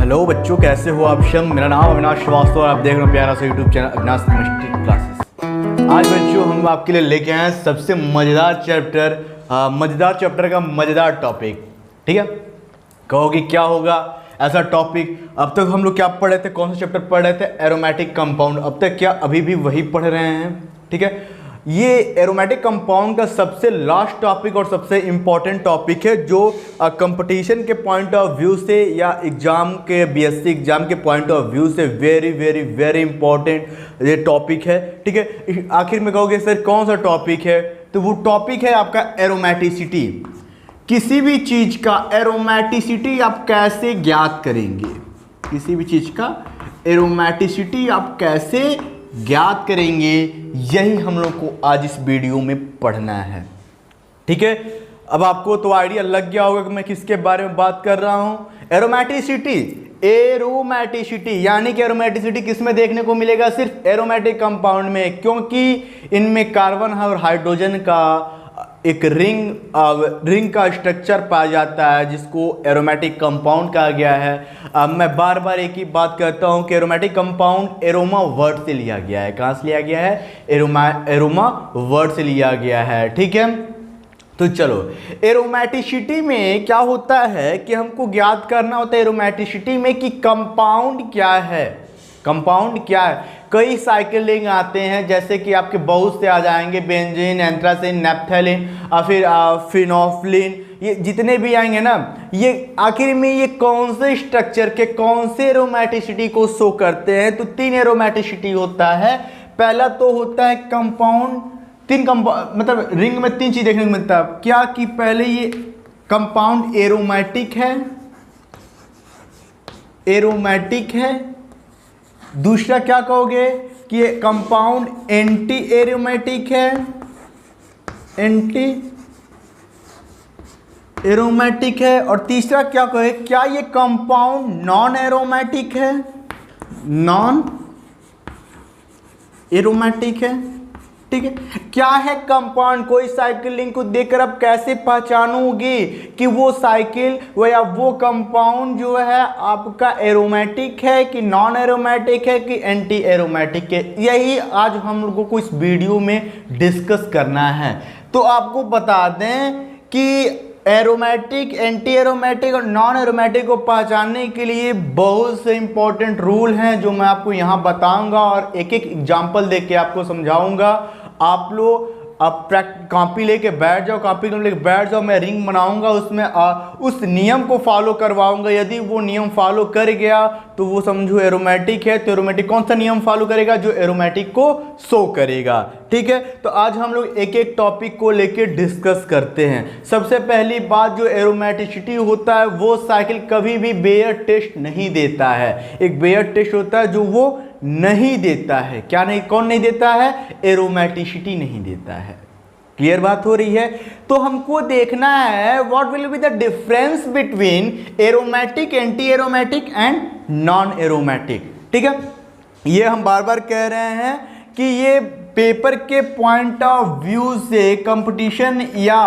Hello बच्चों, कैसे हो आप सब। मेरा नाम अविनाश श्रीवास्तव और आप देख रहे हो प्यारा सा YouTube channel Avinash chemistry classes. आज बच्चों हम आपके लिए लेके आए हैं सबसे मज़ेदार चैप्टर का मज़ेदार टॉपिक। ठीक है, कहोगे क्या होगा ऐसा टॉपिक। अब तक हम लोग क्या पढ़ रहे थे, कौन सा चैप्टर पढ़ रहे थे? Aromatic compound. अब तक क्या अभी भी वही पढ़ रहे हैं। ठीक है, ये एरोमेटिक कंपाउंड का सबसे लास्ट टॉपिक और सबसे इम्पॉर्टेंट टॉपिक है जो कंपटीशन के पॉइंट ऑफ व्यू से या एग्जाम के बीएससी एग्जाम के पॉइंट ऑफ व्यू से वेरी वेरी वेरी इंपॉर्टेंट ये टॉपिक है। ठीक है, आखिर में कहोगे सर कौन सा टॉपिक है, तो वो टॉपिक है आपका एरोमेटिसिटी। किसी भी चीज का एरोमेटिसिटी आप कैसे ज्ञात करेंगे, किसी भी चीज का एरोमेटिसिटी आप कैसे ज्ञात करेंगे, यही हम लोग को आज इस वीडियो में पढ़ना है। ठीक है, अब आपको तो आइडिया लग गया होगा कि मैं किसके बारे में बात कर रहा हूं। एरोमेटिसिटी, एरोमेटिसिटी यानी कि एरोमेटिसिटी किस में देखने को मिलेगा? सिर्फ एरोमेटिक कंपाउंड में, क्योंकि इनमें कार्बन और हाइड्रोजन का एक रिंग का स्ट्रक्चर पाया जाता है जिसको एरोमेटिक कंपाउंड कहा गया है। अब मैं बार बार एक ही बात कहता हूं कि एरोमेटिक कंपाउंड एरोमा वर्ड से लिया गया है। कहां से लिया गया है? एरोमा वर्ड से लिया गया है। ठीक है, तो चलो एरोमेटिसिटी में क्या होता है कि हमको ज्ञात करना होता है एरोमेटिसिटी में कि कंपाउंड क्या है। कंपाउंड क्या है? कई साइक्लिंग आते हैं, जैसे कि आपके बहुत से आ जाएंगे, बेंजीन, एंथ्रासिन, नैप्थेलिन और फिर फिनोफ्लिन, ये जितने भी आएंगे ना, ये आखिर में ये कौन से स्ट्रक्चर के कौन से एरोमेटिसिटी को शो करते हैं? तो तीन एरोमेटिसिटी होता है। पहला तो होता है कंपाउंड, मतलब रिंग में तीन चीज देखने को मिलता है। क्या कि पहले ये कंपाउंड एरोमेटिक है, एरोमेटिक है। दूसरा क्या कहोगे कि ये कंपाउंड एंटी एरोमेटिक है, एंटी एरोमेटिक है। और तीसरा क्या कहे, क्या ये कंपाउंड नॉन एरोमेटिक है, नॉन एरोमेटिक है। ठीक है, क्या है कंपाउंड? कोई साइकिल लिंक को देखकर आप कैसे पहचानोगे कि वो साइकिल या वो कंपाउंड जो है आपका एरोमेटिक है कि नॉन एरोमेटिक है कि एंटी एरोमेटिक है? यही आज हम लोगों को इस वीडियो में डिस्कस करना है। तो आपको बता दें कि एरोमेटिक, एंटी एरोमेटिक और नॉन एरोमेटिक को पहचानने के लिए बहुत से इंपॉर्टेंट रूल हैं जो मैं आपको यहाँ बताऊंगा और एक एक एग्जाम्पल देके आपको समझाऊंगा। आप लोग अब कॉपी लेके बैठ जाओ, कॉपी लेके बैठ जाओ। मैं रिंग बनाऊंगा, उसमें उस नियम को फॉलो करवाऊंगा। यदि वो नियम फॉलो कर गया तो वो समझो एरोमेटिक है। तो एरोमेटिक कौन सा नियम फॉलो करेगा? जो एरोमेटिक को शो करेगा। ठीक है, तो आज हम लोग एक एक टॉपिक को लेके डिस्कस करते हैं। सबसे पहली बात, जो एरोमेटिसिटी होता है वो साइकिल कभी भी बेयर टेस्ट नहीं देता है। एक बेयर टेस्ट होता है जो वो नहीं देता है। क्या नहीं, कौन नहीं देता है? एरोमेटिसिटी नहीं देता है। क्लियर बात हो रही है? तो हमको देखना है what will be the difference between aromatic, anti aromatic and non aromatic. ठीक है, ये हम बार बार कह रहे हैं कि ये पेपर के पॉइंट ऑफ व्यू से कंपटीशन या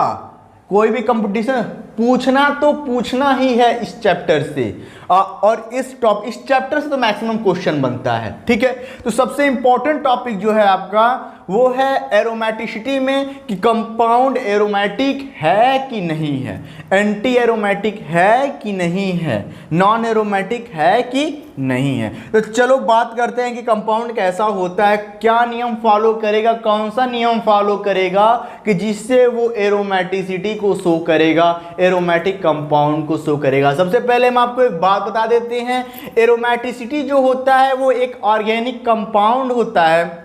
कोई भी कंपटीशन पूछना तो पूछना ही है इस चैप्टर से। और इस चैप्टर से तो मैक्सिमम क्वेश्चन बनता है। ठीक है, तो सबसे इंपॉर्टेंट टॉपिक जो है आपका वो है एरोमेटिसिटी में कि कंपाउंड एरोमेटिक है कि नहीं है, एंटी एरोमेटिक है कि नहीं है, नॉन एरोमेटिक है कि नहीं है। तो चलो बात करते हैं कि कंपाउंड कैसा होता है, क्या नियम फॉलो करेगा, कौन सा नियम फॉलो करेगा कि जिससे वो एरोमेटिसिटी को शो करेगा, एरोमेटिक कंपाउंड को शो करेगा। सबसे पहले हम आपको एक बात बता देते हैं, एरोमेटिसिटी जो होता है वो एक ऑर्गेनिक कंपाउंड होता है।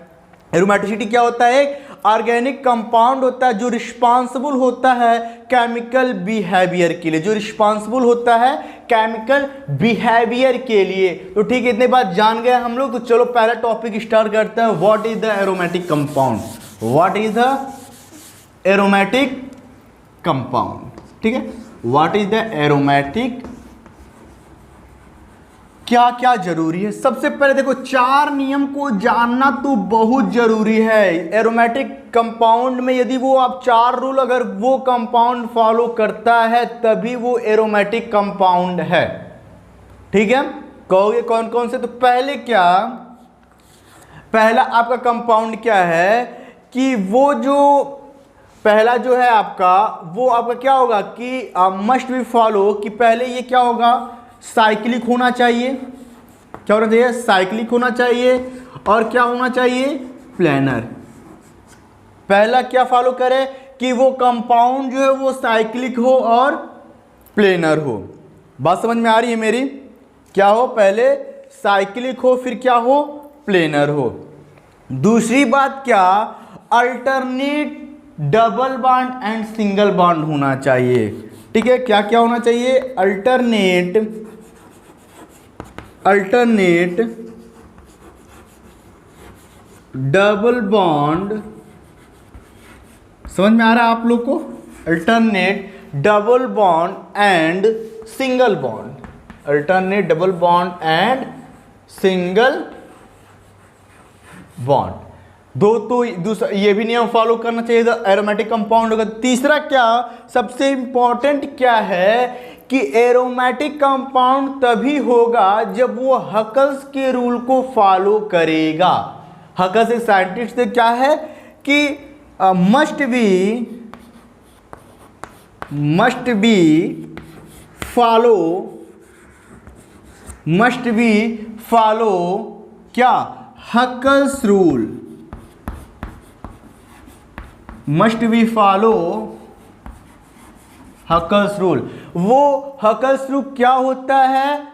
एरोमेटिसिटी क्या होता है? ऑर्गेनिक कंपाउंड होता है जो रिस्पॉन्सिबल होता है केमिकल बिहेवियर के लिए, जो रिस्पॉन्सिबल होता है केमिकल बिहेवियर के लिए। तो ठीक है, इतने बात जान गए हम लोग। तो चलो पहला टॉपिक स्टार्ट करते हैं। What is the aromatic compound? What is the aromatic compound? ठीक है, व्हाट इज द एरोमेटिक, क्या क्या जरूरी है? सबसे पहले देखो, चार नियम को जानना तो बहुत जरूरी है। एरोमेटिक कंपाउंड में यदि वो आप चार रूल अगर वो कंपाउंड फॉलो करता है तभी वो एरोमेटिक कंपाउंड है। ठीक है, कहोगे कौन कौन से? तो पहले क्या, पहला आपका कंपाउंड क्या है कि वो जो पहला जो है आपका, वो आपका क्या होगा कि मस्ट बी फॉलो, कि पहले ये क्या होगा, साइक्लिक होना चाहिए। क्या होना चाहिए? साइक्लिक होना चाहिए। और क्या होना चाहिए? प्लेनर। पहला क्या फॉलो करे कि वो कंपाउंड जो है वो साइक्लिक हो और प्लेनर हो। बात समझ में आ रही है मेरी? क्या हो? पहले साइक्लिक हो, फिर क्या हो? प्लेनर हो। दूसरी बात क्या, alternate double bond and single bond होना चाहिए। ठीक है, क्या क्या होना चाहिए? अल्टरनेट डबल बॉन्ड, समझ में आ रहा है आप लोग को? Alternate double bond and single bond, alternate double bond and single bond. दो तो दूसरा ये भी नियम फॉलो करना चाहिए, एरोमेटिक कंपाउंड होगा। तीसरा क्या, सबसे इंपॉर्टेंट क्या है कि एरोमेटिक कंपाउंड तभी होगा जब वो हकल्स के रूल को फॉलो करेगा। हकल्स एक साइंटिस्ट से क्या है कि मस्ट बी फॉलो क्या, Huckel's rule, must be follow Huckel's rule. वो हकल्स रूल क्या होता है?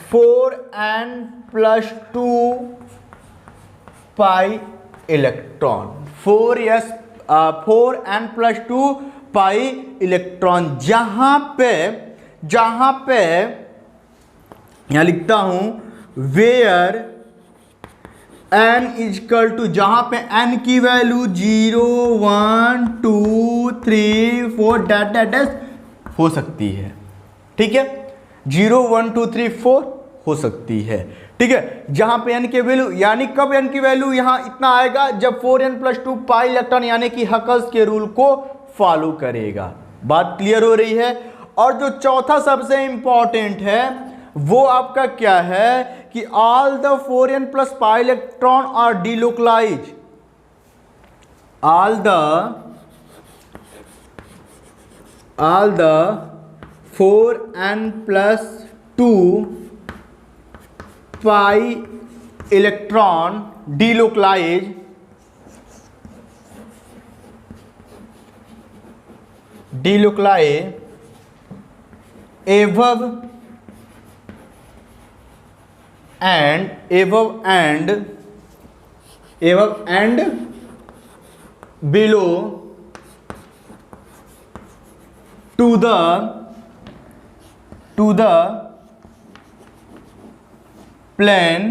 4n+2 pi electron, 4n+2 pi electron. जहां पे यहां लिखता हूं वेयर n इजकल टू, जहां पे n की वैल्यू 0 1 2 3 4 डैट हो सकती है। ठीक है, 0 1 2 3 4 हो सकती है। ठीक है, जहां पे n की वैल्यू, यानी कब n की वैल्यू यहां इतना आएगा जब 4n+2 पाई इलेक्ट्रॉन यानी कि हकल्स के रूल को फॉलो करेगा। बात क्लियर हो रही है? और जो चौथा सबसे इंपॉर्टेंट है वो आपका क्या है कि all the 4n+ pi electron are delocalise, all the 4n+2 pi electron delocalise above and below to the plane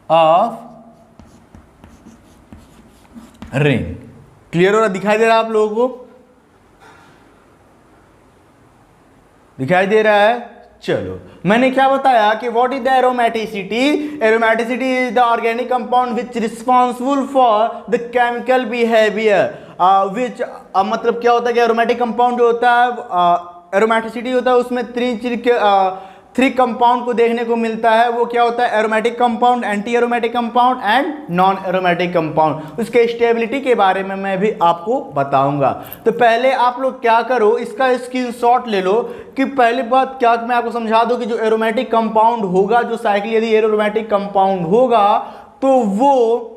of ring. Clear हो रहा? दिखाई दे रहा है आप लोगों को? दिखाई दे रहा है? चलो, मैंने क्या बताया कि what is the aromaticity? Aromaticity is the organic compound which responsible for the chemical behaviour विच, मतलब क्या होता है कि एरोमेटिक कंपाउंड जो होता है, एरोमेटिसिटी होता है उसमें थ्री कंपाउंड को देखने को मिलता है। वो क्या होता है? Aromatic compound, anti aromatic compound and non aromatic compound. उसके स्टेबिलिटी के बारे में मैं भी आपको बताऊंगा। तो पहले आप लोग क्या करो, इसका स्क्रीनशॉट ले लो कि पहली बात क्या, मैं आपको समझा दूं कि जो एरोमेटिक कंपाउंड होगा, जो साइकिल यदि एरोमेटिक कंपाउंड होगा तो वो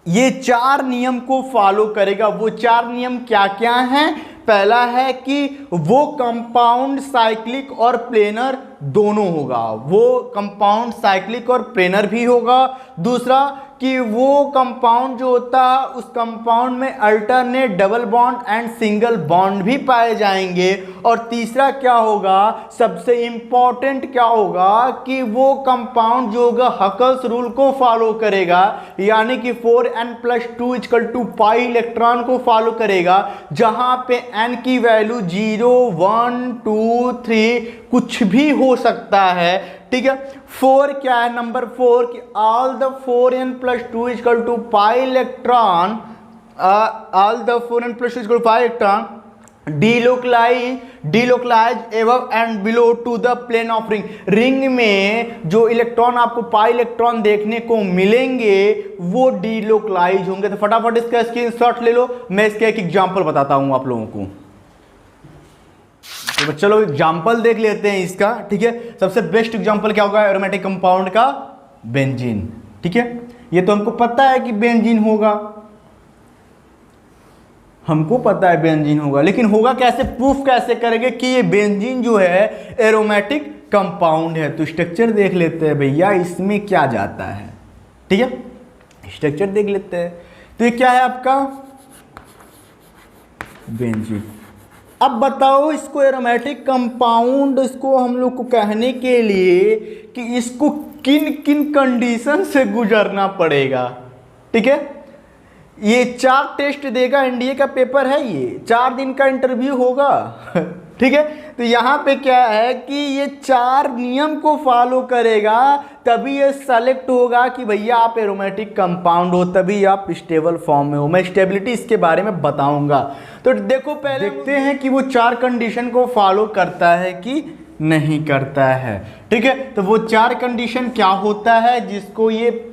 ये 4 नियम को फॉलो करेगा। वो 4 नियम क्या क्या हैं? पहला है कि वो कंपाउंड साइक्लिक और प्लेनर दोनों होगा, वो कंपाउंड साइक्लिक और प्लेनर भी होगा। दूसरा कि वो कंपाउंड जो होता है उस कंपाउंड में alternate double bond and single bond भी पाए जाएंगे। और तीसरा क्या होगा, सबसे इंपॉर्टेंट क्या होगा कि वो कंपाउंड जो होगा हकल्स रूल को फॉलो करेगा, यानी कि 4n+2 पाई इलेक्ट्रॉन को फॉलो करेगा, जहां पे n की वैल्यू 0 1 2 3 कुछ भी हो सकता है। ठीक है, 4 क्या है? नंबर 4 कि all the 4n+2 pi electron, all the 4n+2 pi electron delocalise above and below to the plane of ring. Ring में जो इलेक्ट्रॉन आपको पाई इलेक्ट्रॉन देखने को मिलेंगे वो डिलोकलाइज होंगे। तो फटाफट इसका स्क्रीनशॉट ले लो, मैं इसका एक एग्जांपल बताता हूं आप लोगों को। तो चलो एग्जांपल देख लेते हैं इसका, ठीक है। सबसे बेस्ट एग्जांपल क्या होगा एरोमेटिक कंपाउंड का? बेंजीन, ठीक है। ये तो हमको पता है कि बेंजीन होगा, हमको पता है बेंजीन होगा, लेकिन होगा कैसे, प्रूफ कैसे करेंगे कि ये बेंजीन जो है एरोमेटिक कंपाउंड है? तो स्ट्रक्चर देख लेते हैं भैया, इसमें क्या जाता है, ठीक है। स्ट्रक्चर देख लेते हैं। तो ये क्या है आपका? बेंजीन। अब बताओ इसको एरोमेटिक कंपाउंड, इसको हम लोग को कहने के लिए कि इसको किन किन कंडीशन से गुजरना पड़ेगा, ठीक है। ये 4 टेस्ट देगा, एनडीए का पेपर है, ये 4 दिन का इंटरव्यू होगा ठीक है। तो यहाँ पे क्या है कि ये 4 नियम को फॉलो करेगा तभी ये सेलेक्ट होगा कि भैया आप एरोमेटिक कंपाउंड हो, तभी आप स्टेबल फॉर्म में हो। मैं स्टेबिलिटी इसके बारे में बताऊंगा। तो देखो पहले देखते हैं कि वो 4 कंडीशन को फॉलो करता है कि नहीं करता है, ठीक है। तो वो 4 कंडीशन क्या होता है जिसको ये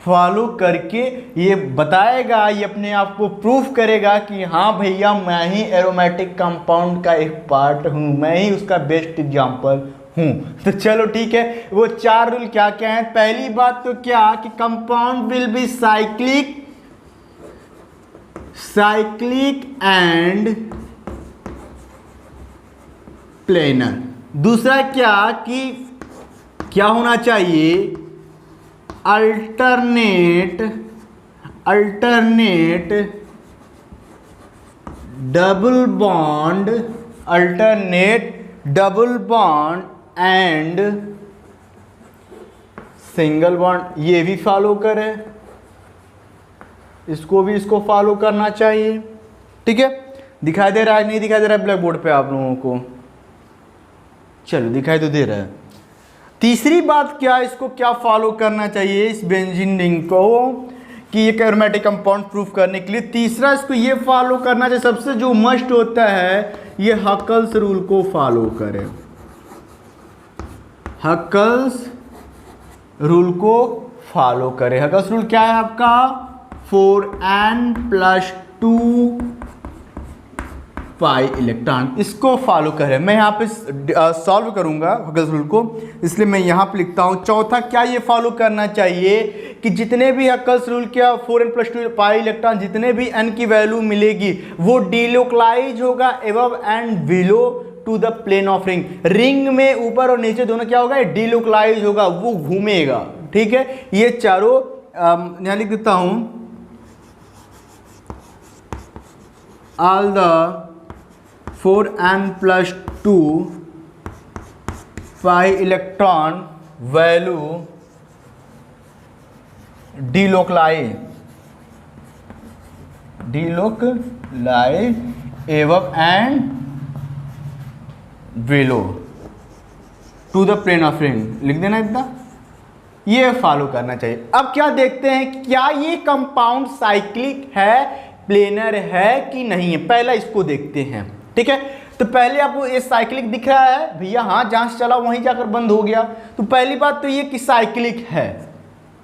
फॉलो करके ये बताएगा, ये अपने आप को प्रूफ करेगा कि हाँ भैया मैं ही एरोमेटिक कंपाउंड का एक पार्ट हूँ, मैं ही उसका बेस्ट एग्जांपल हूँ। तो चलो ठीक है, वो 4 रूल क्या क्या हैं। पहली बात तो क्या कि compound will be cyclic and planar. दूसरा क्या कि क्या होना चाहिए, alternate double bond and single bond. ये भी फॉलो करें, इसको फॉलो करना चाहिए, ठीक है। दिखाई दे रहा है नहीं दिखाई दे रहा है ब्लैक बोर्ड पे आप लोगों को? चलो दिखाई तो दे रहा है। तीसरी बात क्या, इसको क्या फॉलो करना चाहिए इस बेंजीन रिंग को कि ये एरोमेटिक कंपाउंड प्रूफ करने के लिए? तीसरा इसको ये फॉलो करना चाहिए, सबसे जो मस्ट होता है ये हकल्स रूल को फॉलो करें। हकल्स रूल को फॉलो करें। हकल्स रूल क्या है आपका? 4n+2 पाई इलेक्ट्रॉन, इसको फॉलो करें। मैं यहाँ पे सॉल्व करूँगा हकल्स रूल को, इसलिए मैं यहाँ पे लिखता हूँ। चौथा क्या ये फॉलो करना चाहिए कि जितने भी हकल्स रूल क्या 4n+2 पाई इलेक्ट्रॉन, जितने भी n की वैल्यू मिलेगी वो डिलोकलाइज होगा above and below to the plane of ring. Ring में ऊपर और नीचे दोनों क्या होगा? डिलोकलाइज होगा, वो घूमेगा, ठीक है। ये चारों यहाँ लिख देता हूँ, all the 4n+2 pi electron value delocalise above and below to the plane of ring, लिख देना इतना, ये फॉलो करना चाहिए। अब क्या देखते हैं, क्या ये कंपाउंड साइक्लिक है, प्लेनर है कि नहीं है? पहला इसको देखते हैं, ठीक है। तो पहले आपको ये साइक्लिक दिख रहा है भैया, हाँ जहां से चला वहीं जाकर बंद हो गया। तो पहली बात तो ये कि साइक्लिक है,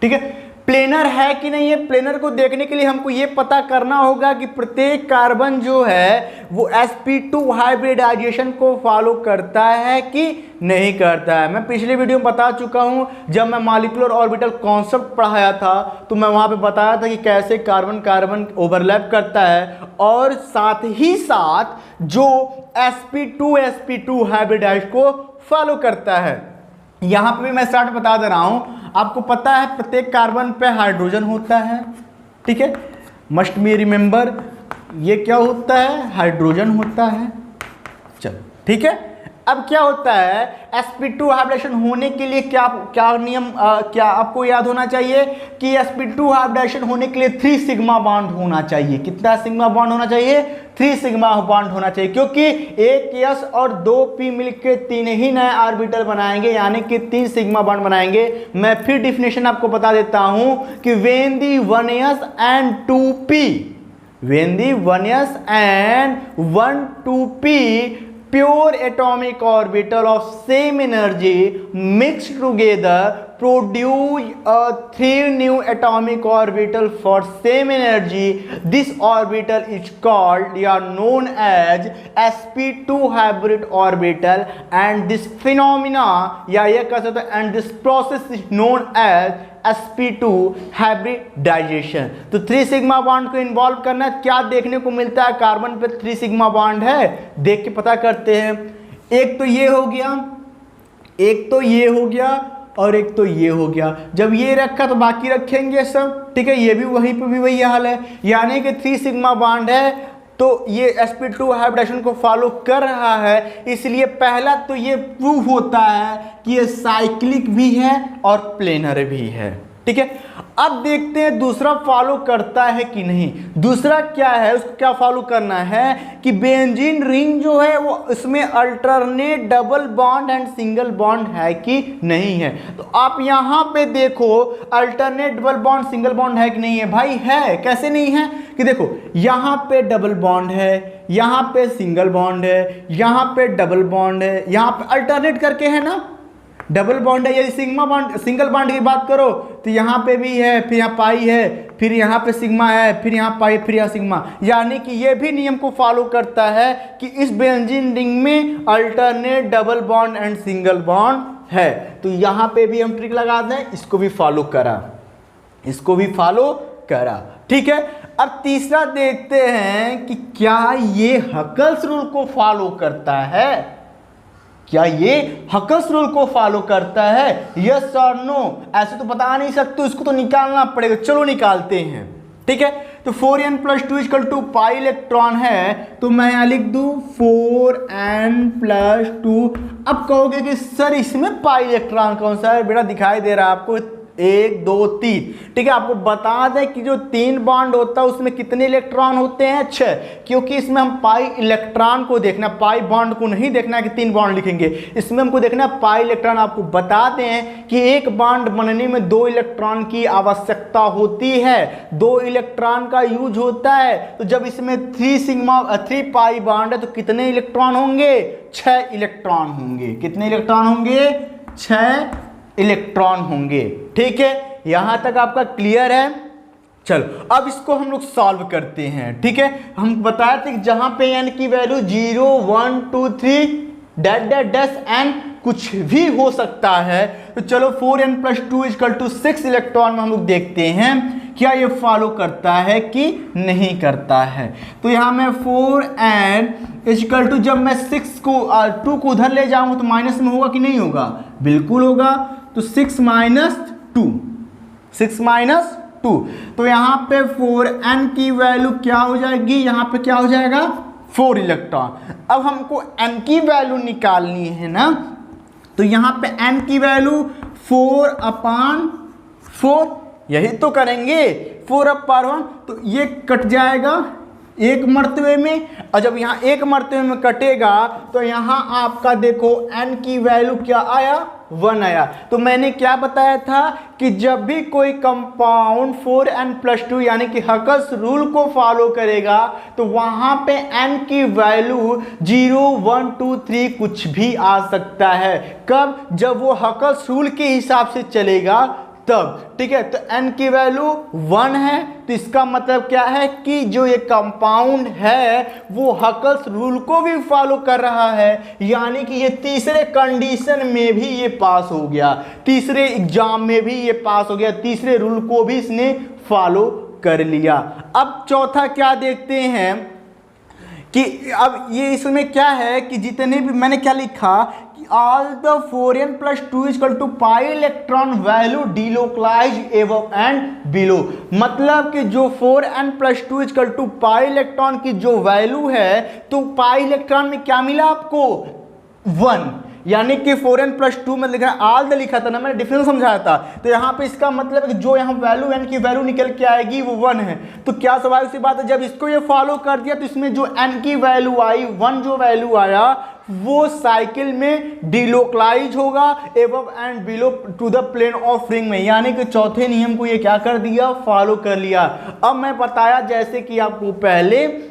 ठीक है। प्लेनर है कि नहीं है? प्लेनर को देखने के लिए हमको ये पता करना होगा कि प्रत्येक कार्बन जो है वो sp2 हाइब्रिडाइजेशन को फॉलो करता है कि नहीं करता है। मैं पिछले वीडियो में बता चुका हूं, जब मैं मॉलिक्यूलर ऑर्बिटल कॉन्सेप्ट पढ़ाया था तो मैं वहां पे बताया था कि कैसे कार्बन कार्बन ओवरलैप करता है और साथ ही साथ जो sp2 हाइब्रिडाइज को फॉलो करता है। यहां पे भी मैं स्टार्ट बता दे रहा हूं, आपको पता है प्रत्येक कार्बन पे हाइड्रोजन होता है, ठीक है। मस्ट बी रिमेंबर, ये क्या होता है? हाइड्रोजन होता है। चलो ठीक है। अब क्या होता है, sp2 हाइब्रिडेशन होने के लिए क्या नियम क्या आपको याद होना चाहिए कि sp2 हाइब्रिडेशन होने के लिए 3 सिग्मा बॉन्ड होना चाहिए। कितना सिग्मा बॉन्ड होना चाहिए? 3 सिग्मा बॉन्ड होना चाहिए, क्योंकि एक s और 2 p मिलकर 3 ही नए ऑर्बिटल बनाएंगे, यानी कि 3 सिग्मा बॉन्ड बनाएंगे। मैं फिर डिफिनेशन आपको बता देता हूं कि when the 1s and 2p when the 1s and 1,2p pure atomic orbital of same energy mixed together produce a 3 new atomic orbital for same energy. This orbital is called or known as sp2 hybrid orbital, and this phenomena या ये कह सकते हैं and this process is known as sp2 hybridisation. तो 3 sigma bond को involve करना है। क्या देखने को मिलता है? कार्बन पे 3 सिग्मा बॉन्ड है, देख के पता करते हैं। एक तो ये हो गया, एक तो ये हो गया और एक तो ये हो गया। जब ये रखा तो बाकी रखेंगे सब, ठीक है। ये भी वहीं पे भी वही हाल है, यानी कि 3 सिग्मा बॉन्ड है तो ये sp2 हाइब्रिडाइजेशन को फॉलो कर रहा है। इसलिए पहला तो ये प्रूव होता है कि ये साइक्लिक भी है और प्लेनर भी है, ठीक है। अब देखते हैं दूसरा फॉलो करता है कि नहीं। दूसरा क्या है, उसको क्या फॉलो करना है कि बेंजीन रिंग जो है वो इसमें alternate double bond and single bond है कि नहीं है। तो आप यहां पे देखो alternate double bond single bond है कि नहीं है। भाई है, कैसे नहीं है कि देखो यहां पे डबल बॉन्ड है, यहां पे सिंगल बॉन्ड है, यहां पे डबल बॉन्ड है, यहां पे अल्टरनेट करके है ना, डबल बॉन्ड है। यदि सिग्मा बॉन्ड सिंगल बॉन्ड की बात करो तो यहाँ पे भी है, फिर यहाँ पाई है, फिर यहाँ पे सिग्मा है, फिर यहाँ पाई, फिर यहाँ सिग्मा। यानी कि ये भी नियम को फॉलो करता है कि इस बेंजीन रिंग में alternate double bond and single bond है। तो यहाँ पे भी हम ट्रिक लगा दें, इसको भी फॉलो करा, इसको भी फॉलो करा, ठीक है। अब तीसरा देखते हैं कि क्या ये हकल्स रूल को फॉलो करता है, क्या ये हकल्स रूल को फॉलो करता है, यस और नो। ऐसे तो बता नहीं सकते, इसको तो निकालना पड़ेगा। चलो निकालते हैं, ठीक है। तो 4n + 2 = पाई इलेक्ट्रॉन है, तो मैं यहां लिख दूं 4n + 2। अब कहोगे कि सर इसमें पाई इलेक्ट्रॉन कौन सा है? बेटा दिखाई दे रहा है आपको 1 2 3, ठीक है। आपको बता दें कि जो 3 बॉन्ड होता है उसमें कितने इलेक्ट्रॉन होते हैं? 6, क्योंकि इसमें हम पाई इलेक्ट्रॉन को देखना, पाई बॉन्ड को नहीं देखना है कि 3 बॉन्ड लिखेंगे। इसमें हमको देखना है पाई इलेक्ट्रॉन। आपको बता दें कि एक बॉन्ड बनने में 2 इलेक्ट्रॉन की आवश्यकता होती है, 2 इलेक्ट्रॉन का यूज होता है। तो जब इसमें 3 पाई बॉन्ड है तो कितने इलेक्ट्रॉन होंगे? 6 इलेक्ट्रॉन होंगे। कितने इलेक्ट्रॉन होंगे? 6 इलेक्ट्रॉन होंगे, ठीक है। यहां तक आपका क्लियर है? चलो अब इसको हम लोग सॉल्व करते हैं, ठीक है। हम बताए थे कि जहां पे n की value 0 1 2 3 dash dash dash n कुछ भी हो सकता है। तो चलो 4n + 2 = 6 इलेक्ट्रॉन में हम लोग देखते हैं क्या ये फॉलो करता है कि नहीं करता है। तो यहाँ मैं 4n = जब मैं 6 को 2 को उधर ले जाऊंगा तो माइनस में होगा कि नहीं होगा? बिल्कुल होगा। तो 6 - 2, 6 - 2, तो यहाँ पे 4n की वैल्यू क्या हो जाएगी? यहाँ पे क्या हो जाएगा? 4 इलेक्ट्रॉन। अब हमको n की वैल्यू निकालनी है ना, तो यहाँ पे n की वैल्यू 4/4, यही तो करेंगे। 4/1, तो ये कट जाएगा एक मर्तबे में, और जब यहाँ एक मर्तबे में कटेगा तो यहाँ आपका देखो n की वैल्यू क्या आया? 1 आया। तो मैंने क्या बताया था कि जब भी कोई कंपाउंड 4n + 2 यानी कि हकल्स रूल को फॉलो करेगा तो वहां पे n की वैल्यू 0 1 2 3 कुछ भी आ सकता है। कब? जब वो हकल्स रूल के हिसाब से चलेगा तब, ठीक है। तो n की वैल्यू 1 है, तो इसका मतलब क्या है कि जो ये कंपाउंड है वो हकल्स रूल को भी फॉलो कर रहा है, यानी कि ये तीसरे कंडीशन में भी ये पास हो गया, तीसरे एग्जाम में भी ये पास हो गया, तीसरे रूल को भी इसने फॉलो कर लिया। अब चौथा क्या देखते हैं कि अब ये इसमें क्या है कि जितने भी मैंने क्या लिखा कि all the 4n + 2 = pi electron value delocalise above and below. मतलब कि जो 4n + 2 = पाई इलेक्ट्रॉन की जो वैल्यू है, तो पाई इलेक्ट्रॉन में क्या मिला आपको? 1, यानी कि 4n+2 में लिखा ऑल द लिखा था ना, मैंने डिफरेंस समझाया था। तो यहाँ पे इसका मतलब है कि जो यहाँ वैल्यू n की वैल्यू निकल के आएगी वो 1 है। तो क्या स्वाभाविक सी बात है, जब इसको ये फॉलो कर दिया तो इसमें जो n की वैल्यू आई, 1 जो वैल्यू आया वो साइकिल में डिलोकलाइज होगा above and below to the plane of ring में, यानी कि चौथे नियम को ये क्या कर दिया, फॉलो कर लिया। अब मैं बताया जैसे कि आपको पहले,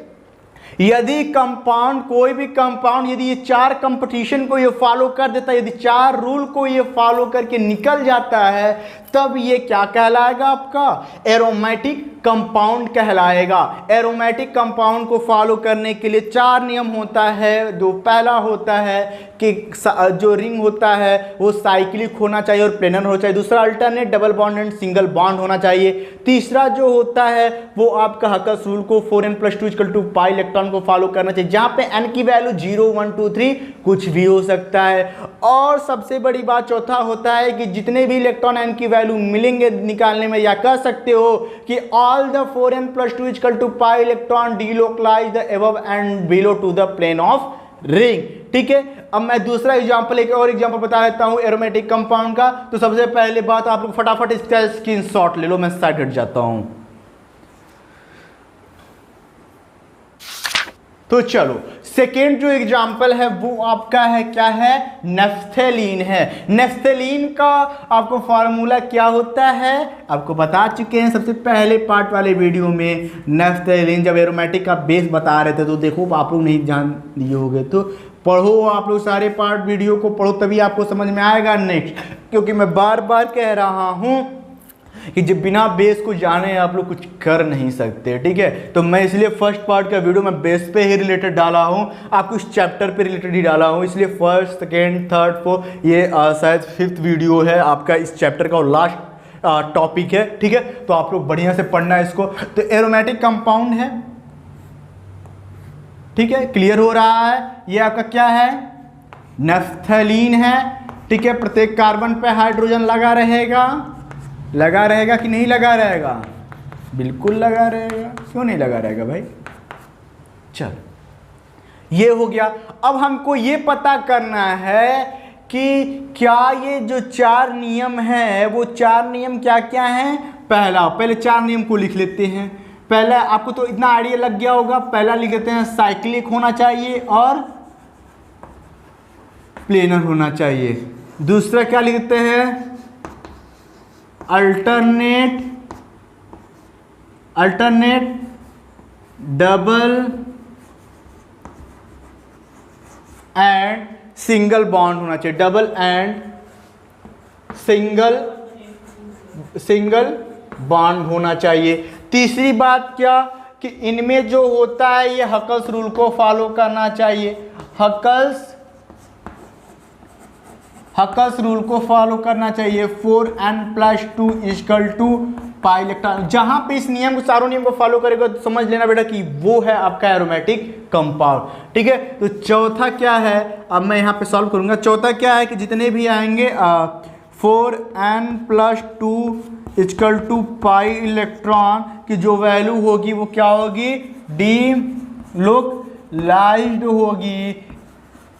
यदि कंपाउंड, कोई भी कंपाउंड यदि ये 4 कंपटीशन को ये फॉलो कर देता है, यदि 4 रूल को ये फॉलो करके निकल जाता है, तब ये क्या कहलाएगा, आपका एरोमेटिक कंपाउंड कहलाएगा। एरोमेटिक कंपाउंड को फॉलो करने के लिए 4 नियम होता है। जो पहला होता है कि जो रिंग होता है वो साइक्लिक होना चाहिए और प्लेनर होना चाहिए। दूसरा alternate double bond and single bond होना चाहिए। तीसरा जो होता है वो आपका हकस रूल को 4n+2 = पाई इलेक्ट्रॉन को फॉलो करना चाहिए, जहां पे n की वैल्यू 0 1 2 3 कुछ भी हो सकता है। और सबसे बड़ी बात चौथा होता है कि जितने भी इलेक्ट्रॉन n की वैल्यू मिलेंगे निकालने में, या कह सकते हो कि all the 4n+2 = pi electron delocalise the above and below to the plane of ring. ठीक है, अब मैं दूसरा एग्जांपल, एक और एग्जांपल बता देता हूं एरोमेटिक कंपाउंड का। तो सबसे पहले बात आप लोग फटाफट इसका स्क्रीनशॉट ले लो, मैं साइड हट जाता हूं। तो चलो सेकेंड जो एग्जाम्पल है वो आपका है, क्या है, नेफ्थेलीन है। नेफ्थेलीन का आपको फार्मूला क्या होता है आपको बता चुके हैं सबसे पहले पार्ट वाले वीडियो में। नेफ्थेलीन जब एरोमेटिक का बेस बता रहे थे, तो देखो आप लोग नहीं जान लिए होगे तो पढ़ो, आप लोग सारे पार्ट वीडियो को पढ़ो, तभी आपको समझ में आएगा नेक्स्ट। क्योंकि मैं बार बार कह रहा हूँ कि जब बिना बेस को जाने आप लोग कुछ कर नहीं सकते। ठीक है, तो मैं इसलिए फर्स्ट पार्ट का वीडियो मैं बेस पे ही रिलेटेड डाला हूँ, आपको इस चैप्टर पे रिलेटेड ही डाला हूँ। इसलिए फर्स्ट सेकेंड थर्ड फोर्थ, ये शायद 5th वीडियो है आपका इस चैप्टर का और लास्ट टॉपिक है। ठीक है, तो आप लोग बढ़िया से पढ़ना है इसको। तो एरोमेटिक कंपाउंड है, ठीक है, क्लियर हो रहा है। ये आपका क्या है, नेफ्थेलीन है। ठीक है, प्रत्येक कार्बन पे हाइड्रोजन लगा रहेगा कि नहीं लगा रहेगा, बिल्कुल लगा रहेगा, क्यों नहीं लगा रहेगा भाई। चल ये हो गया। अब हमको ये पता करना है कि क्या ये जो 4 नियम हैं वो 4 नियम क्या क्या हैं। पहले 4 नियम को लिख लेते हैं। पहला आपको तो इतना आइडिया लग गया होगा, पहला लिख देते हैं साइक्लिक होना चाहिए और प्लेनर होना चाहिए। दूसरा क्या लिखते हैं, alternate double and single bond होना चाहिए, डबल एंड सिंगल बॉन्ड होना चाहिए। तीसरी बात क्या कि इनमें जो होता है ये हकल्स रूल को फॉलो करना चाहिए, हकल्स रूल को फॉलो करना चाहिए। 4n+2 = pi electron. जहां पे इस नियम को, चारों नियम को फॉलो करेगा तो समझ लेना बेटा कि वो है आपका एरोमेटिक कंपाउंड। ठीक है, तो चौथा क्या है, अब मैं यहां पे सॉल्व करूंगा। चौथा क्या है कि जितने भी आएंगे 4n+2 = पाई इलेक्ट्रॉन की जो वैल्यू होगी वो क्या होगी, डिलोकलाइज्ड होगी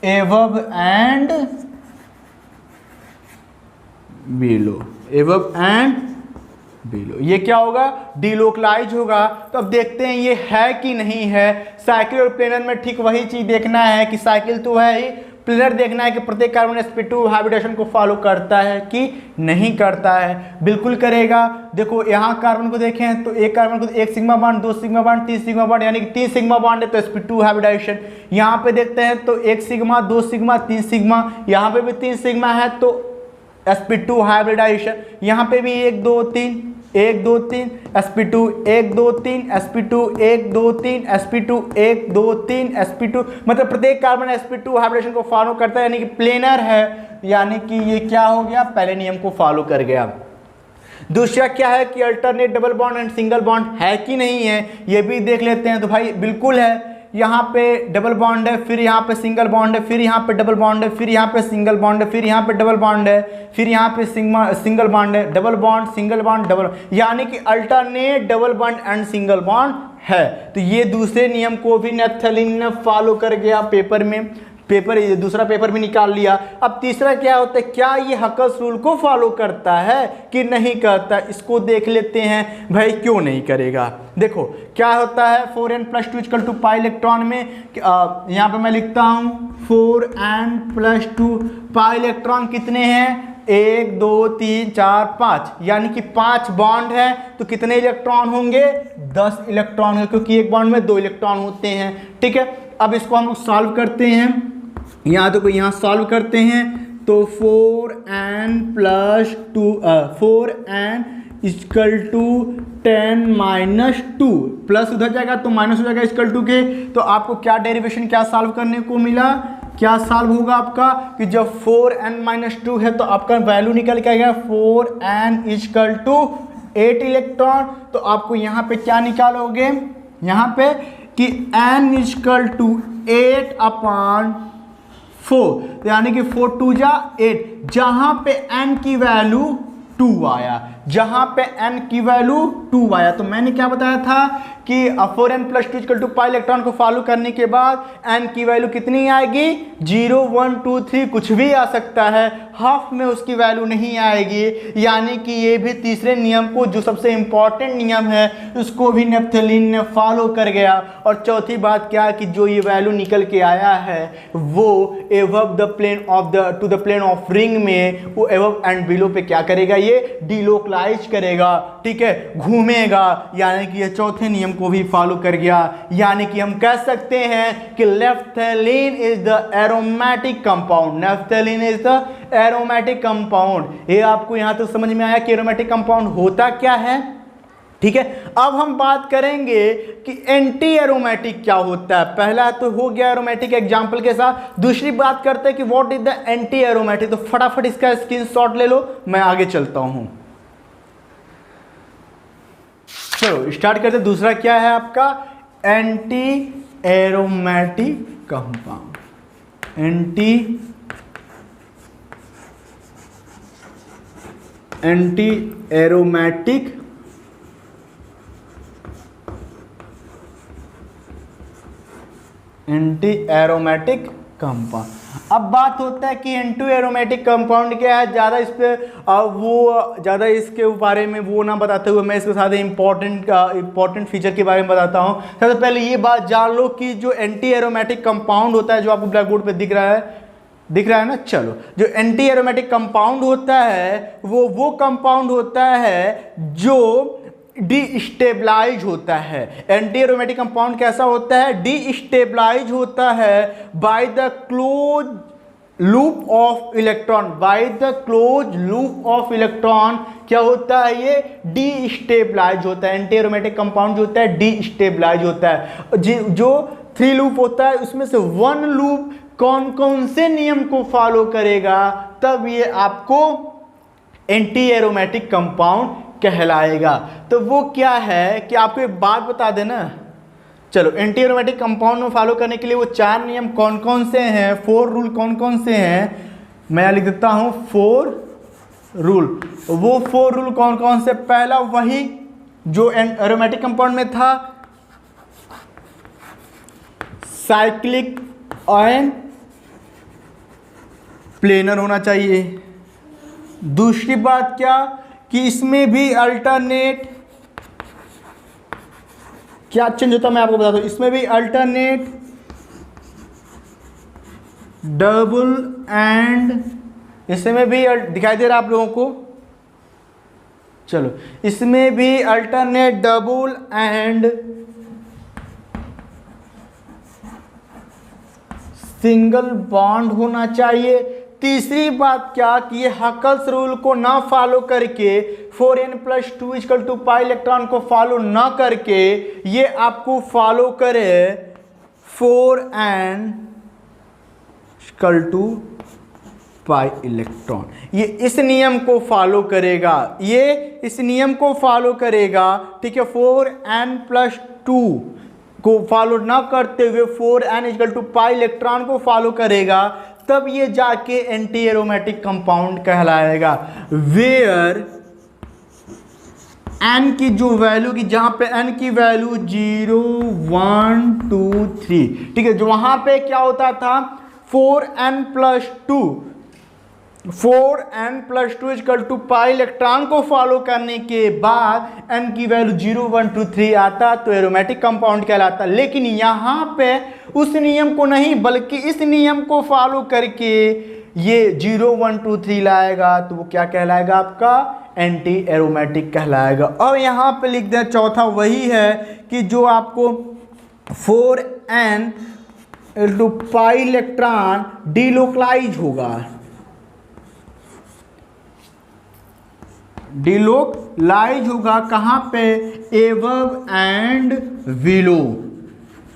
एबव एंड बिलो। ये क्या होगा, डिलोकलाइज होगा। तो अब देखते हैं ये है कि नहीं है। साइकिल और प्लेनर में ठीक वही चीज देखना है कि साइकिल तो है ही, प्लेनर देखना है कि प्रत्येक कार्बन sp2 हाइब्रिडेशन को फॉलो करता है कि नहीं करता है। बिल्कुल करेगा। देखो यहाँ कार्बन को देखें तो एक कार्बन को 1 sigma bond, 2 sigma bond, 3 sigma bond, यानी कि 3 सिग्मा बॉन्ड है तो sp2 हाइब्रिडाइजेशन। यहाँ पे देखते हैं तो 1 सिग्मा, 2 सिग्मा, 3 सिग्मा, यहाँ पे भी 3 सिग्मा है तो sp2 हाइब्रिडाइजेशन। यहाँ पे भी 1 2 3 1 2 3 sp2 1 2 3 sp2 1 2 3 sp2 1 2 3 sp2, मतलब प्रत्येक कार्बन sp2 हाइब्रिडेशन को फॉलो करता है, यानी कि प्लेनर है, यानी कि ये क्या हो गया, पहले नियम को फॉलो कर गया। दूसरा क्या है कि alternate double bond and single bond है कि नहीं है, ये भी देख लेते हैं। तो भाई बिल्कुल है, यहाँ पे डबल बॉन्ड है, फिर यहाँ पे सिंगल बॉन्ड है, फिर यहाँ पे डबल बॉन्ड है, फिर यहाँ पे सिंगल बॉन्ड है, फिर यहाँ पे डबल बॉन्ड है, फिर यहाँ पे सिंगल बॉन्ड है, double bond, single bond, double, यानी कि alternate double bond and single bond है। तो ये दूसरे नियम को भी नेफ्थेलीन ने फॉलो कर गया पेपर में। पेपर, ये दूसरा पेपर भी निकाल लिया। अब तीसरा क्या होता है, क्या ये हकल्स रूल को फॉलो करता है कि नहीं करता, इसको देख लेते हैं भाई, क्यों नहीं करेगा। देखो क्या होता है 4n+2 = 2 पाई इलेक्ट्रॉन में, यहाँ पे मैं लिखता हूँ 4n+2 पाई इलेक्ट्रॉन कितने हैं, 1 2 3 4 5, यानी कि 5 बॉन्ड है तो कितने इलेक्ट्रॉन होंगे, 10 इलेक्ट्रॉन होंगे, क्योंकि एक बॉन्ड में 2 इलेक्ट्रॉन होते हैं। ठीक है, अब इसको हम सॉल्व करते हैं, यहाँ तो यहाँ सॉल्व करते हैं तो 4n+2 4n = 10 - 2 प्लस उधर जाएगा तो माइनस हो जाएगा = के। तो आपको क्या डेरिवेशन क्या सॉल्व करने को मिला, क्या सॉल्व होगा आपका कि जब 4n-2 है तो आपका वैल्यू निकल के आएगा 4n = 8 इलेक्ट्रॉन। तो आपको यहाँ पे क्या निकालोगे, यहाँ पे कि n = 8/4, यानी कि 4 2 जा 8, जहां पे n की वैल्यू 2 आया, जहां पे n की वैल्यू 2 आया। तो मैंने क्या बताया था कि 4n+2 = 2 पाई इलेक्ट्रॉन को फॉलो करने के बाद n की वैल्यू कितनी आएगी, 0 1 2 3 कुछ भी आ सकता है, हाफ में उसकी वैल्यू नहीं आएगी। यानी कि ये भी तीसरे नियम को, जो सबसे इंपॉर्टेंट नियम है, उसको भी नेप्थलीन ने फॉलो कर गया। और चौथी बात क्या कि जो ये वैल्यू निकल के आया है वो above the plane of the to the plane of ring में, वो एबव एंड बिलो पे क्या करेगा, ये डिलोकलाइज करेगा। ठीक है, घूमेगा, यानी कि ये चौथे नियम को भी फॉलो कर गया। यानी कि हम कह सकते हैं कि naphthalene is the aromatic compound, naphthalene is the aromatic compound. ये आपको यहां तक समझ में आया कि एरोमेटिक कंपाउंड होता क्या है। ठीक है, अब हम बात करेंगे कि एंटी एरोमेटिक क्या होता है। पहला तो हो गया एरोमेटिक एग्जांपल के साथ, दूसरी बात करते हैं कि what is the anti aromatic. तो फटाफट इसका स्क्रीनशॉट ले लो, मैं आगे चलता हूं। चलो स्टार्ट करते हैं। दूसरा क्या है आपका, anti aromatic compound. Anti aromatic compound. अब बात होता है कि एंटी एरोमेटिक कंपाउंड क्या है, ज़्यादा इस पर ज़्यादा इसके बारे में वो ना बताते हुए मैं इसके साथ इंपॉर्टेंट फीचर के बारे में बताता हूँ। सबसे पहले ये बात जान लो कि जो एंटी एरोमेटिक कंपाउंड होता है, जो आपको ब्लैक बोर्ड पे दिख रहा है ना। चलो, जो एंटी एरोमेटिक कंपाउंड होता है वो कंपाउंड होता है जो डीस्टेबलाइज होता है। एंटी एरोमेटिक कंपाउंड कैसा होता है, डीस्टेबलाइज होता है by the close loop of electron. By the close loop of electron क्या होता है, ये डीस्टेबलाइज होता है। एंटी एरोमेटिक कंपाउंड जो होता है डीस्टेबलाइज होता है। जो 3 लूप होता है उसमें से 1 लूप कौन कौन से नियम को फॉलो करेगा, तब ये आपको एंटी एरोमेटिक कंपाउंड कहलाएगा। तो वो क्या है कि आपको एक बात बता देना। चलो, एंटी एरोमेटिक कंपाउंड में फॉलो करने के लिए वो 4 नियम कौन कौन से हैं, 4 रूल कौन कौन से हैं, मैं लिख देता हूं 4 रूल। वो 4 रूल कौन कौन से, पहला वही जो एरोमेटिक कंपाउंड में था, साइक्लिक आयन प्लेनर होना चाहिए। दूसरी बात क्या कि इसमें भी अल्टरनेट क्या चेंज होता है मैं आपको बताता हूं। इसमें भी अल्टरनेट डबल एंड, इसमें भी दिखाई दे रहा है आप लोगों को। चलो, इसमें भी alternate double and single bond होना चाहिए। तीसरी बात क्या कि ये हकल्स रूल को ना फॉलो करके 4n+2 = 2 पाई इलेक्ट्रॉन को फॉलो ना करके ये आपको फॉलो करे 4n = 2 पाई इलेक्ट्रॉन। ये इस नियम को फॉलो करेगा, ये इस नियम को फॉलो करेगा। ठीक है, 4n+2 को फॉलो ना करते हुए 4n = 2 पाई इलेक्ट्रॉन को फॉलो करेगा, तब ये जाके एंटी एरोमेटिक कंपाउंड कहलाएगा। वेयर n की जो वैल्यू की, जहां पे n की वैल्यू 0 1 2 3, ठीक है, जो वहां पे क्या होता था 4n+2 equal to pi electron को फॉलो करने के बाद n की वैल्यू 0 1 2 3 आता तो एरोमेटिक कंपाउंड कहलाता। लेकिन यहाँ पे उस नियम को नहीं बल्कि इस नियम को फॉलो करके ये 0 1 2 3 लाएगा तो वो क्या कहलाएगा, आपका एंटी एरोमेटिक कहलाएगा। और यहाँ पे लिख दें चौथा वही है कि जो आपको 4n into pi electron delocalise होगा, डिलोकलाइज होगा कहाँ पे, above and below,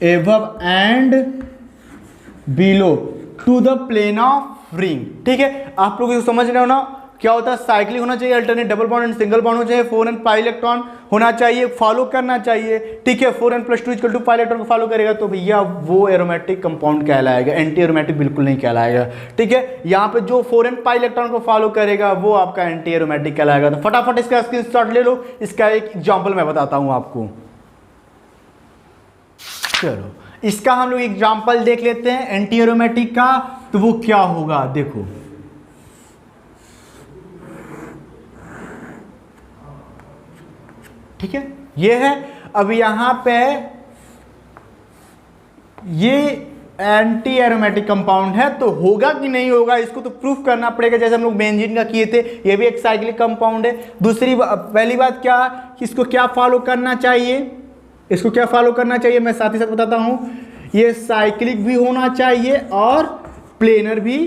above and below to the plane of ring. ठीक है, आप लोग समझ रहे हो ना क्या होता है, साइक्लिक होना चाहिए, alternate double bond and single bond होना चाहिए, 4n पाई इलेक्ट्रॉन होना चाहिए, फॉलो करना चाहिए। ठीक है, 4n+2 equal to pi electron को फॉलो करेगा तो भैया वो एरोमेटिक कंपाउंड कहलाएगा, एंटी एरोमेटिक बिल्कुल नहीं कहलाएगा। ठीक है, यहाँ पे जो 4n पाई इलेक्ट्रॉन को फॉलो करेगा वो आपका एंटी एरोमेटिक कहलाएगा। तो फटाफट इसका स्क्रीनशॉट ले लो, इसका एक एग्जाम्पल मैं बताता हूँ आपको। चलो इसका हम लोग एग्जाम्पल देख लेते हैं एंटी एरोमेटिक का, तो वो क्या होगा देखो। ठीक है, ये है। अब यहां पे ये एंटी एरोमेटिक कंपाउंड है तो होगा कि नहीं होगा इसको तो प्रूफ करना पड़ेगा, जैसे हम लोग बेंजीन का किए थे। ये भी एक साइक्लिक कंपाउंड है। दूसरी पहली बात क्या कि इसको क्या फॉलो करना चाहिए, इसको क्या फॉलो करना चाहिए मैं साथ ही साथ बताता हूं। ये साइक्लिक भी होना चाहिए और प्लेनर भी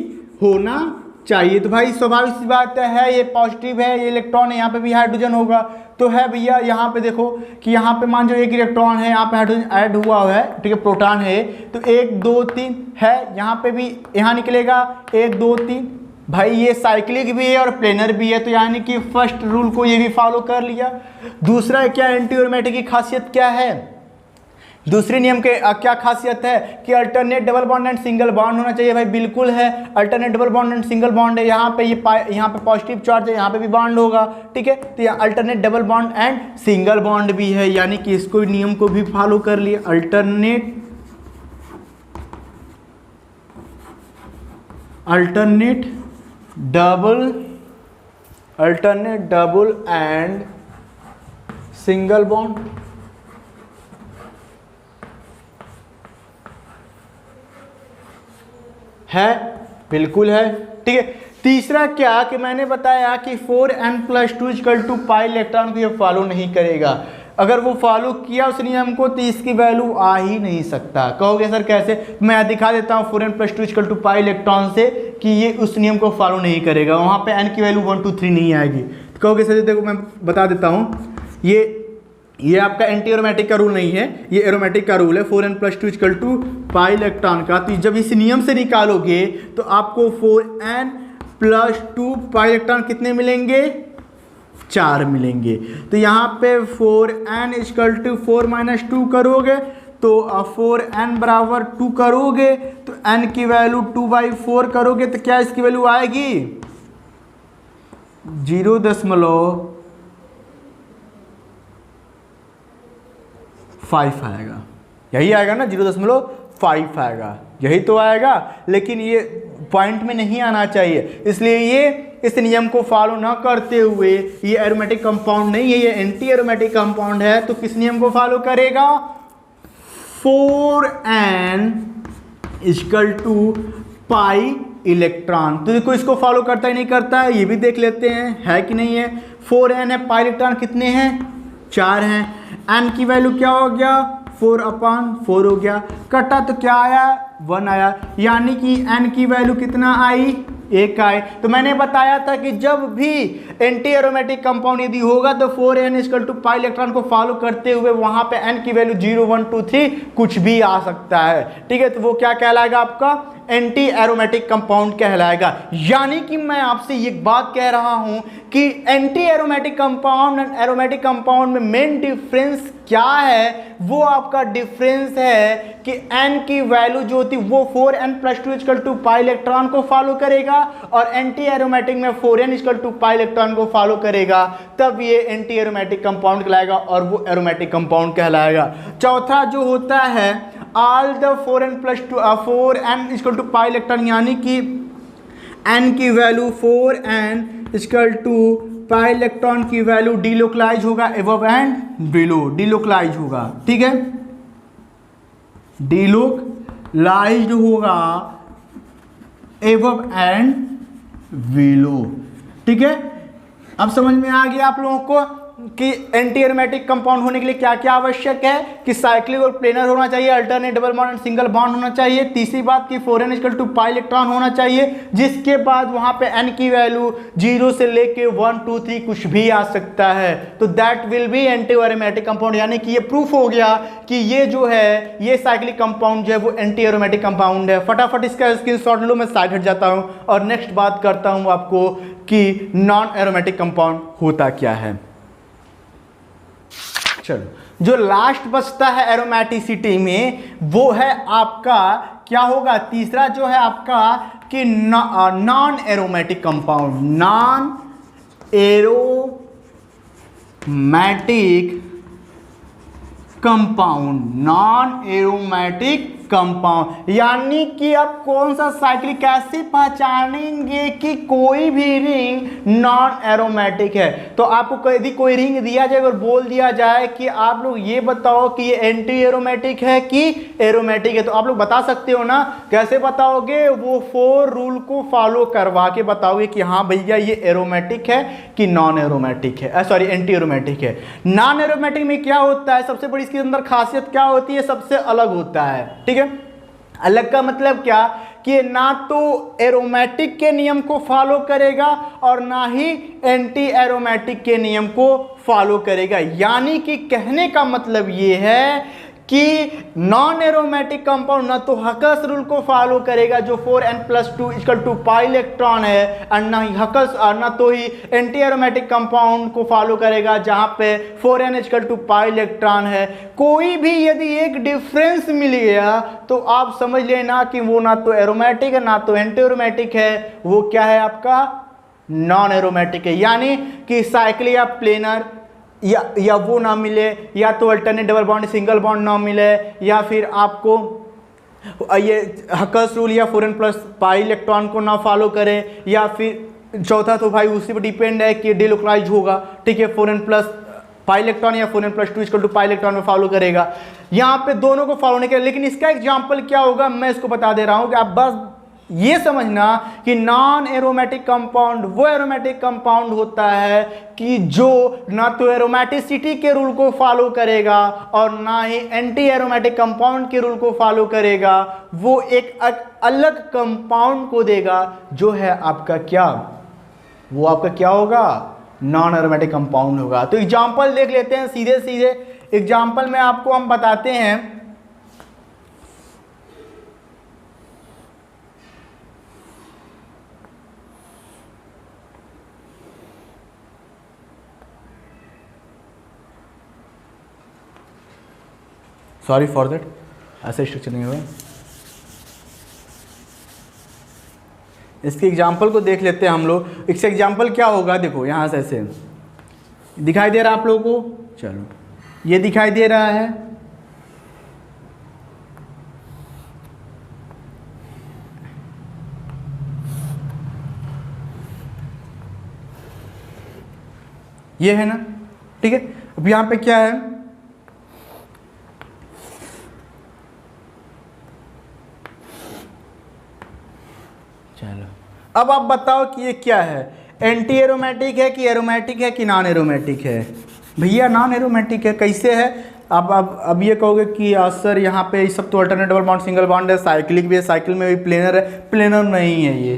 होना चाहिए। तो भाई स्वाभाविक सी बात है, ये पॉजिटिव है, ये इलेक्ट्रॉन है, यहाँ पे भी हाइड्रोजन होगा तो है भैया। यहाँ पे देखो कि यहाँ पे मान जो एक इलेक्ट्रॉन है, यहाँ पे हाइड्रोजन ऐड हुआ है, ठीक है, प्रोटॉन है, तो 1 2 3 है, यहाँ पे भी यहाँ निकलेगा 1 2 3। भाई ये साइक्लिक भी है और प्लेनर भी है, तो यानी कि फर्स्ट रूल को ये भी फॉलो कर लिया। दूसरा क्या एंटी एरोमेटिक की खासियत क्या है, दूसरे नियम के क्या खासियत है कि alternate double bond and single bond होना चाहिए। भाई बिल्कुल है, alternate double bond and single bond है। यहाँ पे यहाँ पे पॉजिटिव चार्ज है, यहाँ पे भी बॉन्ड होगा। ठीक है, तो यहाँ alternate double bond and single bond भी है, यानी कि इसको नियम को भी फॉलो कर लिया। Alternate double and single bond है, बिल्कुल है। ठीक है, तीसरा क्या कि मैंने बताया कि 4n+2 equal to pi electron को ये फॉलो नहीं करेगा। अगर वो फॉलो किया उस नियम को तो इसकी वैल्यू आ ही नहीं सकता। कहोगे सर कैसे, मैं दिखा देता हूँ 4n+2 equal to pi electron से कि ये उस नियम को फॉलो नहीं करेगा, वहाँ पे n की वैल्यू 1 2 3 नहीं आएगी। तो कहोगे सर देखो मैं बता देता हूँ, ये आपका एंटी एरोमेटिक का रूल नहीं है, ये एरोमेटिक का रूल है 4n+2 equal to pi electron का। तो जब इस नियम से निकालोगे तो आपको 4n+2 पाई इलेक्ट्रॉन कितने मिलेंगे, 4 मिलेंगे। तो यहाँ पे 4n इक्वल टू 4 - 2 करोगे तो 4n बराबर 2 करोगे तो n की वैल्यू 2/4 करोगे तो क्या इसकी वैल्यू आएगी 0.5 आएगा। यही आएगा ना, 0.5 आएगा, यही तो आएगा। लेकिन ये पॉइंट में नहीं आना चाहिए, इसलिए ये इस नियम को फॉलो ना करते हुए, ये एरोमेटिक कंपाउंड नहीं है, ये एंटी एरोमेटिक कंपाउंड है, तो किस नियम को फॉलो करेगा 4n equal to pi electron. तो देखो इसको फॉलो करता ही नहीं करता है, ये भी देख लेते हैं है कि नहीं है। 4n है, पाई इलेक्ट्रॉन कितने हैं 4 हैं, n की वैल्यू क्या हो गया 4/4 हो गया, कटा तो क्या आया 1 आया, यानी कि n की वैल्यू कितना आई 1 आए। तो मैंने बताया था कि जब भी एंटी एरोमेटिक कंपाउंड यदि होगा तो 4n equal to pi electron को फॉलो करते हुए वहां पे n की वैल्यू 0 1 2 3 कुछ भी आ सकता है। ठीक है, तो वो क्या कहलाएगा आपका एंटी एरोमेटिक कंपाउंड कहलाएगा। यानी कि मैं आपसे एक बात कह रहा हूं कि anti aromatic compound and aromatic compound में मेन डिफरेंस क्या है, वो आपका डिफरेंस है कि n की वैल्यू जो होती वो 4n+2 equal to pi electron को फॉलो करेगा और एंटी एरोमेटिक में 4n equal to pi electron को फॉलो करेगा, तब ये एंटी एरोमेटिक कंपाउंड कहलाएगा और वो एरोमेटिक कंपाउंड कहलाएगा। चौथा जो होता है all the 4n equal to pi electron, यानी कि n की value 4n equal to pi electron की वैल्यू डिलोकलाइज होगा एबव एंड बिलो, डिलोकलाइज होगा, ठीक है, डिलोकलाइज होगा एबव एंड बिलो, ठीक है। अब समझ में आ गया आप लोगों को कि एंटी एरोमेटिक कंपाउंड होने के लिए क्या क्या आवश्यक है कि साइक्लिक और प्लेनर होना चाहिए, alternate double bond and single bond होना चाहिए। तीसरी बात कि 4n equal to pi electron होना चाहिए, जिसके बाद वहां पे n की वैल्यू 0 से लेके 1 2 3 कुछ भी आ सकता है, तो that will be anti aromatic compound. यानी कि ये प्रूफ हो गया कि ये जो है ये साइक्लिक कंपाउंड जो है वो एंटी एरोमेटिक कंपाउंड है। फटाफट इसका स्क्रीनशॉट लो, मैं साइड हट जाता हूं और नेक्स्ट बात करता हूं आपको कि नॉन एरोमेटिक कंपाउंड होता क्या है। चलो, जो लास्ट बचता है एरोमेटिसिटी में वो है आपका क्या होगा, तीसरा जो है आपका कि non aromatic compound, non aromatic compound, non aromatic compound. यानी कि अब कौन सा साइक्लिक कैसे पहचानेंगे कि कोई भी रिंग नॉन एरोमेटिक है। तो आपको यदि कोई रिंग दिया जाए और बोल दिया जाए कि आप लोग ये बताओ कि ये एंटी एरोमेटिक है कि एरोमेटिक है, तो आप लोग बता सकते हो ना। कैसे बताओगे, वो 4 रूल को फॉलो करवा के बताओगे कि हाँ भैया ये एरोमेटिक है कि नॉन एरोमेटिक है, सॉरी एंटी एरोमेटिक है। नॉन एरोमेटिक में क्या होता है, सबसे बड़ी इसके अंदर खासियत क्या होती है, सबसे अलग होता है, ठीक है। अलग का मतलब क्या कि ना तो एरोमेटिक के नियम को फॉलो करेगा और ना ही एंटी एरोमेटिक के नियम को फॉलो करेगा। यानी कि कहने का मतलब ये है कि नॉन एरोमेटिक कंपाउंड ना तो हकस रूल को फॉलो करेगा जो 4n+2 equal to pi electron है, और ना ही ना तो ही एंटी एरोमेटिक कंपाउंड को फॉलो करेगा जहां पे 4n equal to pi electron है। कोई भी यदि एक डिफरेंस मिल गया तो आप समझ लेना कि वो ना तो एरोमेटिक है ना तो एंटी एरोमेटिक है, वो क्या है आपका नॉन एरोमेटिक है। यानी कि साइक्लिक या प्लेनर या वो ना मिले, या तो alternate double bond single bond ना मिले, या फिर आपको ये हकस रूल या 4n+ पाई इलेक्ट्रॉन को ना फॉलो करे, या फिर चौथा तो भाई उसी पर डिपेंड है कि डिलोकलाइज होगा, ठीक है, 4n+ पाई इलेक्ट्रॉन या 4n+2 equal to pi electron में फॉलो करेगा। यहाँ पे दोनों को फॉलो नहीं करेगा। लेकिन इसका एग्जाम्पल क्या होगा मैं इसको बता दे रहा हूँ कि आप बस ये समझना कि नॉन एरोमेटिक कंपाउंड वो एरोमेटिक कंपाउंड होता है कि जो ना तो एरोमेटिसिटी के रूल को फॉलो करेगा और ना ही एंटी एरोमेटिक कंपाउंड के रूल को फॉलो करेगा। वो एक अलग कंपाउंड को देगा जो है आपका क्या, वो आपका क्या होगा, नॉन एरोमेटिक कंपाउंड होगा। तो एग्जाम्पल देख लेते हैं, सीधे सीधे एग्जाम्पल में आपको हम बताते हैं। सॉरी फॉर दैट, ऐसे स्ट्रक्चर नहीं होगा। इसके एग्जाम्पल को देख लेते हैं हम लोग। इसका एग्जाम्पल क्या होगा, देखो यहाँ से ऐसे दिखाई दे रहा है आप लोगों को, चलो ये दिखाई दे रहा है, ये है ना, ठीक है। अब यहाँ पे क्या है, चलो अब आप बताओ कि ये क्या है, एंटी एरोमेटिक है कि एरोमेटिक है कि नॉन एरोमेटिक है। भैया नॉन एरोमेटिक है, कैसे है। अब ये कहोगे कि सर यहाँ पे सब तो alternate double bond single bond है, साइक्लिक भी है, साइकिल में भी प्लेनर है, प्लेनर नहीं है ये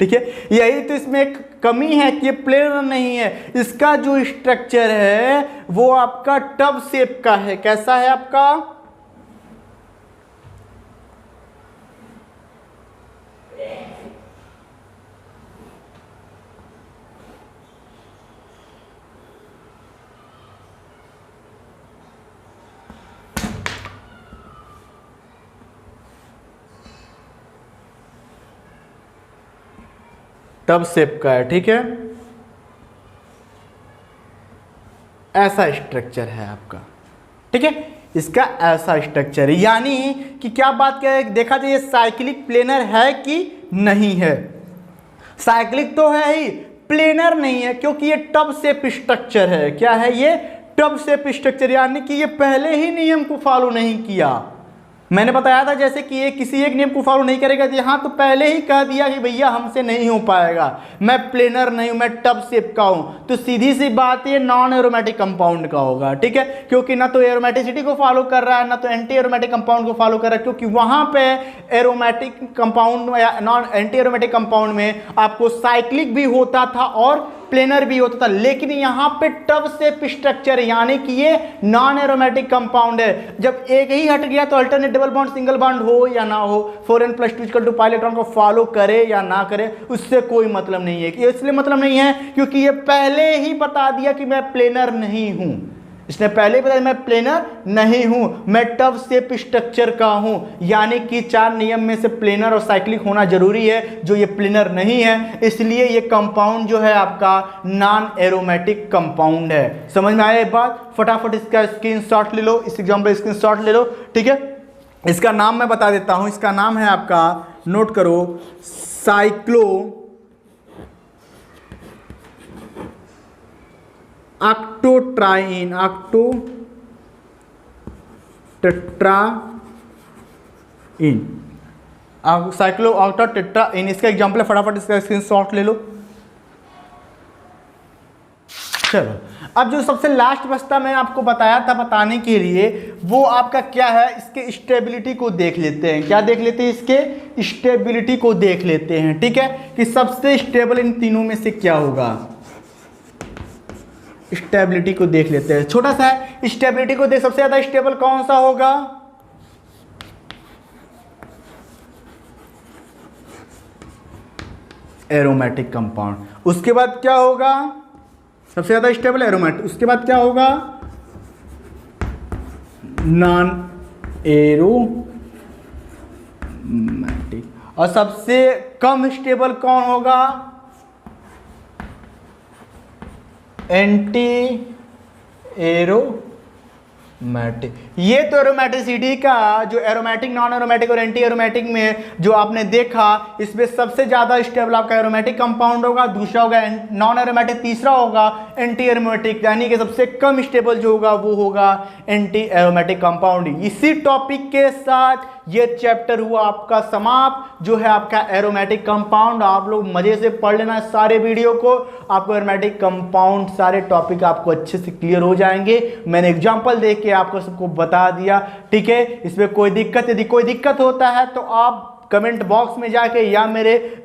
ठीक है। यही तो इसमें एक कमी है कि ये प्लेनर नहीं है। इसका जो स्ट्रक्चर है वो आपका टब शेप का है। कैसा है आपका, टब शेप का है, ठीक है, ऐसा स्ट्रक्चर है आपका, ठीक है। इसका ऐसा स्ट्रक्चर है। यानी कि क्या बात करें, देखा जाए ये साइक्लिक प्लेनर है कि नहीं है। साइक्लिक तो है ही, प्लेनर नहीं है, क्योंकि ये टब शेप स्ट्रक्चर है। क्या है ये? Tub shape structure. यानी कि ये पहले ही नियम को फॉलो नहीं किया। मैंने बताया था जैसे कि ये किसी एक नियम को फॉलो नहीं करेगा, तो यहाँ तो पहले ही कह दिया कि भैया हमसे नहीं हो पाएगा, मैं प्लेनर नहीं हूँ, मैं टब शेप का हूँ। तो सीधी सी बात ये नॉन एरोमेटिक कंपाउंड का होगा, ठीक है, क्योंकि ना तो एरोमेटिसिटी को फॉलो कर रहा है, ना तो एंटी एरोमेटिक कंपाउंड को फॉलो कर रहा है, क्योंकि वहाँ पे एरोमेटिक कंपाउंड या नॉन एंटी एरोमेटिक कंपाउंड में आपको साइक्लिक भी होता था और प्लेनर भी होता था। लेकिन यहाँ पे टब शेप स्ट्रक्चर, यानी कि ये नॉन एरोमेटिक कंपाउंड है। जब एक ही हट गया तो alternate double bond single bond हो या ना हो, 4n+2 पाई इलेक्ट्रॉन को फॉलो करे या ना करे, उससे कोई मतलब नहीं है। इसलिए मतलब नहीं है क्योंकि ये पहले ही बता दिया कि मैं प्लेनर नहीं हूं। इसने पहले ही बताया मैं प्लेनर नहीं हूं, मैं टब शेप स्ट्रक्चर का हूं। यानी कि 4 नियम में से प्लेनर और साइक्लिक होना जरूरी है, जो ये प्लेनर नहीं है। इसलिए ये कंपाउंड जो है आपका नॉन एरोमेटिक कंपाउंड है। समझ में आया एक बात? फटाफट इसका स्क्रीनशॉट ले लो, इस एग्जाम्पल स्क्रीनशॉट ले लो, ठीक है। इसका नाम मैं बता देता हूं, इसका नाम है आपका, नोट करो, साइक्लो ऑक्टोट्राइन, साइक्लो ऑक्टोटेट्राइन। इसका एग्जाम्पल है, फटाफट इसका स्क्रीनशॉट ले लो। चलो, अब जो सबसे लास्ट बचता मैं आपको बताया था बताने के लिए, वो आपका क्या है, इसके स्टेबिलिटी को देख लेते हैं। क्या देख लेते हैं? इसके स्टेबिलिटी को देख लेते हैं, ठीक है, कि सबसे स्टेबल इन तीनों में से क्या होगा। स्टेबिलिटी को देख लेते हैं, छोटा सा है, स्टेबिलिटी को देख, सबसे ज्यादा स्टेबल कौन सा होगा? Aromatic compound. उसके बाद क्या होगा? सबसे ज्यादा स्टेबल एरोमेटिक। उसके बाद क्या होगा? Non aromatic. और सबसे कम स्टेबल कौन होगा? Anti aromatic. ये तो एरोमेटिसिटी का जो एरोमेटिक, नॉन एरोमेटिक और एंटी एरोमेटिक में जो आपने देखा, इसमें सबसे ज्यादा स्टेबल आपका एरोमेटिक कंपाउंड होगा, दूसरा होगा नॉन एरोमेटिक, तीसरा होगा एंटी एरोमेटिक। यानी कि सबसे कम स्टेबल जो होगा वो होगा एंटी एरोमेटिक कंपाउंड। इसी टॉपिक के साथ ये चैप्टर हुआ आपका समाप्त, जो है आपका एरोमेटिक कंपाउंड। आप लोग मजे से पढ़ लेना सारे वीडियो को, आपको एरोमेटिक कंपाउंड सारे टॉपिक आपको अच्छे से क्लियर हो जाएंगे। मैंने एग्जांपल देख के आपको सबको बता दिया, ठीक है। इसमें कोई दिक्कत, यदि कोई दिक्कत होता है तो आप कमेंट बॉक्स में जाके या मेरे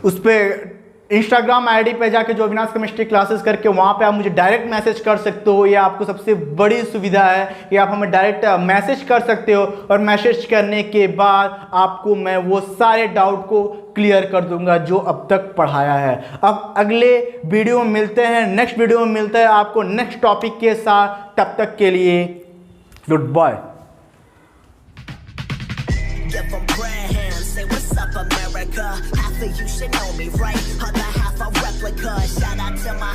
उस पर इंस्टाग्राम आईडी पे जाके जो अविनाश केमिस्ट्री क्लासेस करके वहाँ पे आप मुझे डायरेक्ट मैसेज कर सकते हो। या आपको सबसे बड़ी सुविधा है कि आप हमें डायरेक्ट मैसेज कर सकते हो, और मैसेज करने के बाद आपको मैं वो सारे डाउट को क्लियर कर दूंगा जो अब तक पढ़ाया है। अब अगले वीडियो में मिलते हैं, नेक्स्ट वीडियो में मिलते हैं आपको नेक्स्ट टॉपिक के साथ। तब तक के लिए good bye. Give 'em grand hands, say what's up America. Half of you should know me, right? Other half a replica. Shout out to my